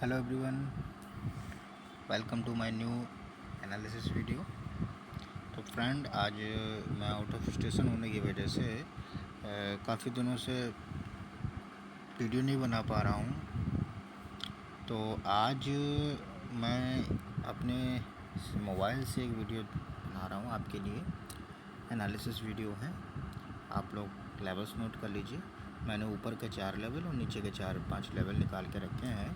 Hello everyone, welcome to my new analysis video. तो friend, आज मैं आउट ऑफ स्टेशन होने की वजह से काफ़ी दिनों से वीडियो नहीं बना पा रहा हूँ। तो आज मैं अपने मोबाइल से एक वीडियो बना रहा हूँ आपके लिए। एनालिसिस वीडियो है, आप लोग लेवल्स नोट कर लीजिए। मैंने ऊपर के 4 लेवल और नीचे के 4-5 लेवल निकाल के रखे हैं।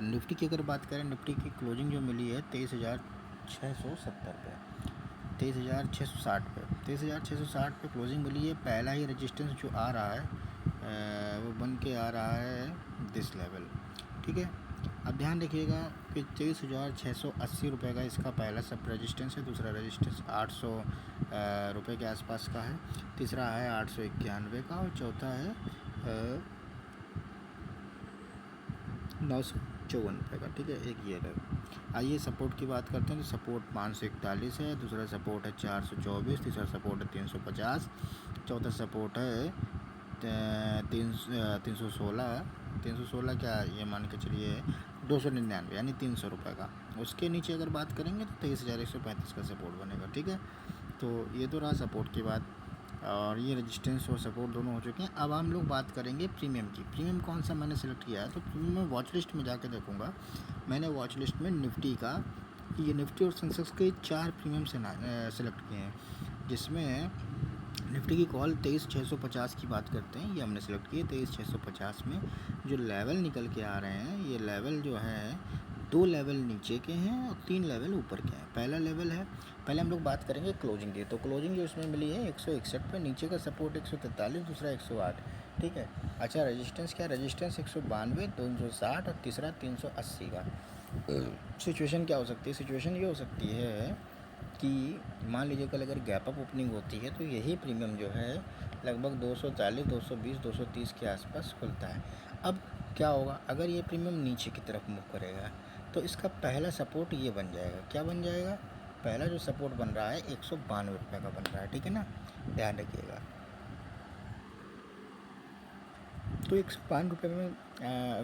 निफ्टी की अगर बात करें, निफ्टी की क्लोजिंग जो मिली है 23,670 पे, 23,660 पे, 23,660 पे क्लोजिंग मिली है। पहला ही रेजिस्टेंस जो आ रहा है वो बन के आ रहा है दिस लेवल। ठीक है, अब ध्यान रखिएगा कि 23,680 रुपये का इसका पहला सब रेजिस्टेंस है। दूसरा रेजिस्टेंस 800 रुपये के आसपास का है। तीसरा है 891 का और चौथा है 954 रुपये का। ठीक है, एक ये है। आइए सपोर्ट की बात करते हैं। तो सपोर्ट 541 है, दूसरा सपोर्ट है 424, तीसरा सपोर्ट है 350, चौथा सपोर्ट है 316 क्या ये मान के चलिए 299 यानी 300 रुपये का। उसके नीचे अगर बात करेंगे तो 23,135 का सपोर्ट बनेगा। ठीक है, तो ये तो रहा सपोर्ट की बात, और ये रेजिस्टेंस और सपोर्ट दोनों हो चुके हैं। अब हम लोग बात करेंगे प्रीमियम की। प्रीमियम कौन सा मैंने सेलेक्ट किया है, तो प्रीमियम मैं वॉच लिस्ट में जाके देखूँगा। मैंने वॉच लिस्ट में निफ्टी का, ये निफ्टी और सेंसेक्स के 4 प्रीमियम से सेलेक्ट किए हैं, जिसमें निफ्टी की कॉल 23,650 की बात करते हैं, ये हमने सेलेक्ट किए। 23,650 में जो लेवल निकल के आ रहे हैं, ये लेवल जो है 2 लेवल नीचे के हैं और 3 लेवल ऊपर के हैं। पहला लेवल है, पहले हम लोग बात करेंगे क्लोजिंग की। तो क्लोजिंग जो इसमें मिली है 161 पे, नीचे का सपोर्ट 143, दूसरा 108। ठीक है, अच्छा रेजिस्टेंस क्या, रेजिस्टेंस 192, 260 और तीसरा 380 का। सिचुएशन क्या हो सकती है, सिचुएशन ये हो सकती है कि मान लीजिए कल अगर गैप अप ओपनिंग होती है तो यही प्रीमियम जो है लगभग 240, 220, 230 के आसपास खुलता है। अब क्या होगा, अगर ये प्रीमियम नीचे की तरफ मूव करेगा तो इसका पहला सपोर्ट ये बन जाएगा। क्या बन जाएगा, पहला जो सपोर्ट बन रहा है 192 रुपये का बन रहा है। ठीक है ना, ध्यान रखिएगा। तो 105 रुपये में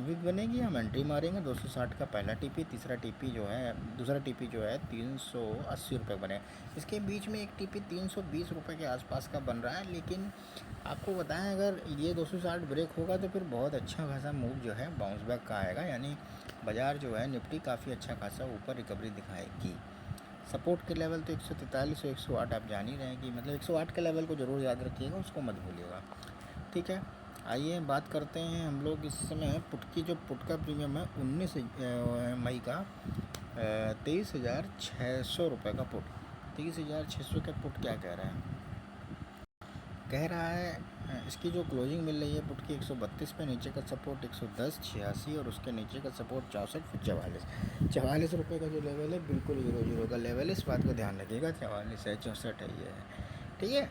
विग बनेगी, हम एंट्री मारेंगे। 260 का पहला टीपी, तीसरा टीपी जो है, दूसरा टीपी जो है 380 रुपये बने। इसके बीच में एक टीपी 320 रुपये के आसपास का बन रहा है। लेकिन आपको बताएं, अगर ये 260 ब्रेक होगा तो फिर बहुत अच्छा खासा मूव जो है बाउंस बैक का आएगा, यानी बाज़ार जो है निफ्टी काफ़ी अच्छा खासा ऊपर रिकवरी दिखाएगी। सपोर्ट के लेवल तो 143 और 108 आप जान ही रहे हैं कि मतलब 108 के लेवल को ज़रूर याद रखिएगा, उसको मत भूलिएगा। ठीक है, आइए बात करते हैं हम लोग इस समय पुट की। जो पुट का प्रीमियम है 19 मई का 23,600 रुपये का पुट। 23,600 का पुट क्या कह रहा है, कह रहा है इसकी जो क्लोजिंग मिल रही है पुट की 132 पे, नीचे का सपोर्ट 110, 86 और उसके नीचे का सपोर्ट 64 फिर 44 रुपये का जो लेवल है बिल्कुल 0-0 का लेवल है। इस बात का ध्यान रखिएगा, 44 है, 64 है ये है। ठीक है,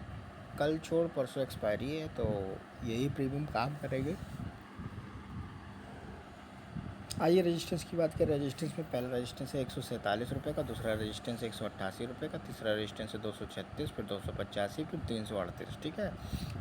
कल छोड़ परसों एक्सपायरी है, तो यही प्रीमियम काम करेंगे। आइए रेजिस्टेंस की बात करें। रेजिस्टेंस में पहला रेजिस्टेंस है 147 रुपये का, दूसरा रेजिस्टेंस 188 रुपये का, तीसरा रेजिस्टेंस है 236, फिर 285, फिर 338। ठीक है,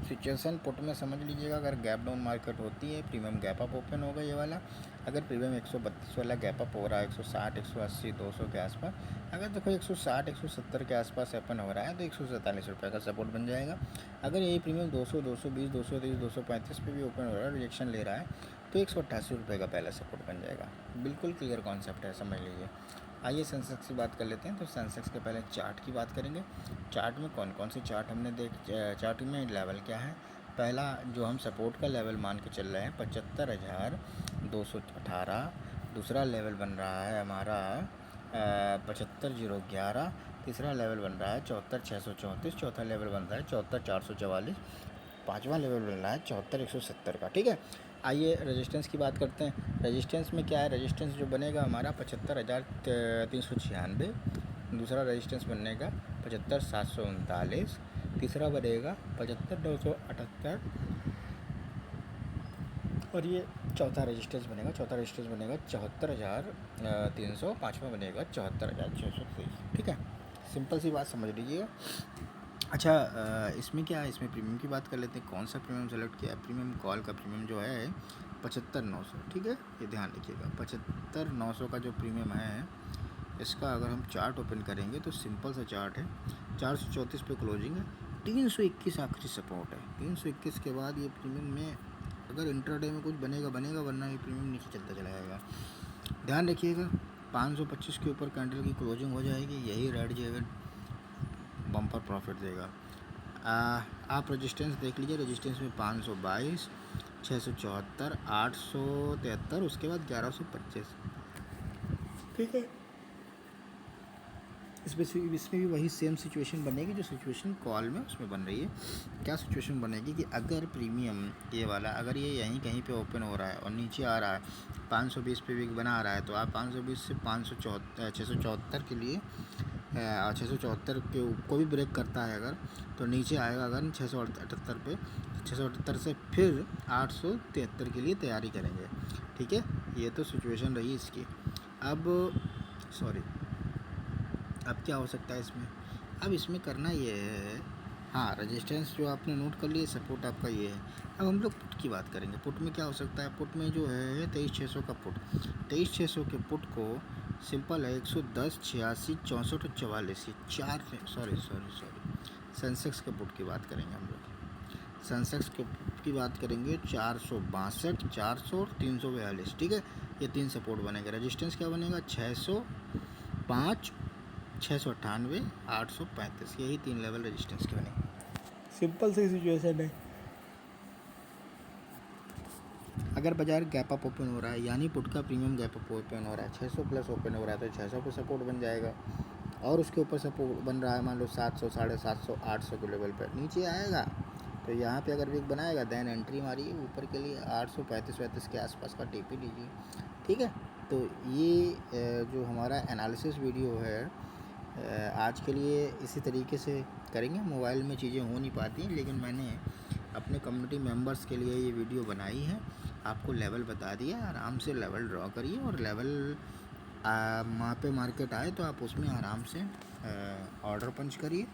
सिचुएशन पुट में समझ लीजिएगा, अगर गैप डाउन मार्केट होती है, प्रीमियम गैप अप ओपन होगा ये वाला। अगर प्रीमियम 132 वाला गैप अप हो रहा है 160, 180, 200 के आसपास, अगर देखो 160, 170 के आसपास ओपन हो रहा है तो 147 रुपये का सपोर्ट बन जाएगा। अगर यही प्रीमियम 200, 220, 230, 235 पे भी ओपन हो रहा है, रिजेक्शन ले रहा है, तो 188 रुपये का पहला सपोर्ट बन जाएगा। बिल्कुल क्लियर कॉन्सेप्ट है, समझ लीजिए। आइए सेंसेक्स की बात कर लेते हैं। तो सेंसेक्स के पहले चार्ट की बात करेंगे। चार्ट में कौन कौन से चार्ट हमने चार्ट में लेवल क्या है। पहला जो हम सपोर्ट का लेवल मान के चल रहे हैं 75,218। दूसरा लेवल बन रहा है हमारा 75,011। तीसरा लेवल बन रहा है 74,634। चौथा लेवल बन रहा है 74,444। पाँचवा लेवल बन रहा है 74,170 का। ठीक है, आइए रेजिस्टेंस की बात करते हैं। रेजिस्टेंस में क्या है, रेजिस्टेंस जो बनेगा हमारा 75,396। दूसरा रेजिस्टेंस बनेगा 75,739। तीसरा बनेगा 75,978 और ये चौथा रेजिस्टेंस बनेगा 74,300। पाँचवा बनेगा 74,630। ठीक है, सिंपल सी बात समझ लीजिएगा। अच्छा, इसमें क्या है, इसमें प्रीमियम की बात कर लेते हैं। कौन सा प्रीमियम सेलेक्ट किया है। प्रीमियम कॉल का प्रीमियम जो है 75,900, ठीक है, ये ध्यान रखिएगा। 75,900 का जो प्रीमियम है, इसका अगर हम चार्ट ओपन करेंगे तो सिंपल सा चार्ट है, 434 पे क्लोजिंग है, 321 आखिरी सपोर्ट है। 321 के बाद ये प्रीमियम में अगर इंट्राडे में कुछ बनेगा, वरना ये प्रीमियम नीचे चलता चला जाएगा। ध्यान रखिएगा, 525 के ऊपर कैंडल की क्लोजिंग हो जाएगी, यही रेड जेवन बम्पर प्रॉफिट देगा। आप रेजिस्टेंस देख लीजिए, रेजिस्टेंस में 522, 674, 873, उसके बाद 1125, ठीक है। इसमें भी वही सेम सिचुएशन बनेगी जो सिचुएशन कॉल में उसमें बन रही है। क्या सिचुएशन बनेगी कि अगर प्रीमियम ये वाला अगर ये यहीं कहीं पे ओपन हो रहा है और नीचे आ रहा है 520 पे वीक बना रहा है, तो आप 520 से 674 के लिए 674 के को भी ब्रेक करता है अगर, तो नीचे आएगा अगर 678 पे, 678 से फिर 873 के लिए तैयारी करेंगे, ठीक है। ये तो सिचुएशन रही इसकी। अब अब क्या हो सकता है इसमें? अब इसमें करना ये है, हाँ, रेजिस्टेंस जो आपने नोट कर लिया, सपोर्ट आपका ये है। अब हम लोग पुट की बात करेंगे। पुट में क्या हो सकता है? पुट में जो है 23,600 का पुट, 23,600 के पुट को सिंपल है 110, 86, 64 और 44, सॉरी सेंसेक्स के पुट की बात करेंगे हम लोग। सेंसेक्स के पुट की बात करेंगे 462, 400 और 342, ठीक है। ये 3 सपोर्ट बनेगा। रेजिस्टेंस क्या बनेगा? 605, 698, 835, यही 3 लेवल रेजिस्टेंस के बने। सिंपल सी सिचुएशन है। अगर बाजार गैप अप ओपन हो रहा है, यानी पुट का प्रीमियम गैप अप ओपन हो रहा है, 600 प्लस ओपन हो रहा है, तो 600 पे सपोर्ट बन जाएगा, और उसके ऊपर सपोर्ट बन रहा है मान लो 700, 750, 800 के लेवल पर नीचे आएगा, तो यहाँ पे अगर वीक बनाएगा देन एंट्री मारिए ऊपर के लिए 835 के आसपास का टीपी लीजिए, ठीक है। तो ये जो हमारा एनालिसिस वीडियो है आज के लिए इसी तरीके से करेंगे। मोबाइल में चीज़ें हो नहीं पाती, लेकिन मैंने अपने कम्युनिटी मेंबर्स के लिए ये वीडियो बनाई है, आपको लेवल बता दिया, आराम से लेवल ड्रॉ करिए, और लेवल वहाँ पे मार्केट आए तो आप उसमें आराम से ऑर्डर पंच करिए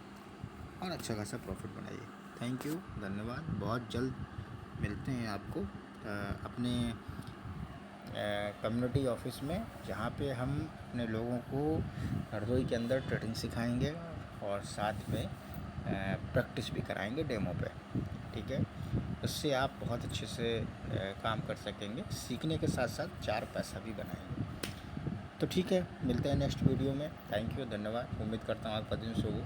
और अच्छा खासा प्रॉफिट बनाइए। थैंक यू, धन्यवाद। बहुत जल्द मिलते हैं आपको अपने कम्युनिटी ऑफिस में, जहाँ पे हम अपने लोगों को हरदोई के अंदर ट्रेडिंग सिखाएंगे और साथ में प्रैक्टिस भी कराएंगे डेमो पे, ठीक है। उससे आप बहुत अच्छे से काम कर सकेंगे, सीखने के साथ साथ 4 पैसा भी बनाएंगे। तो ठीक है, मिलते हैं नेक्स्ट वीडियो में। थैंक यू, धन्यवाद। उम्मीद करता हूँ आपका दिन शुभ हो।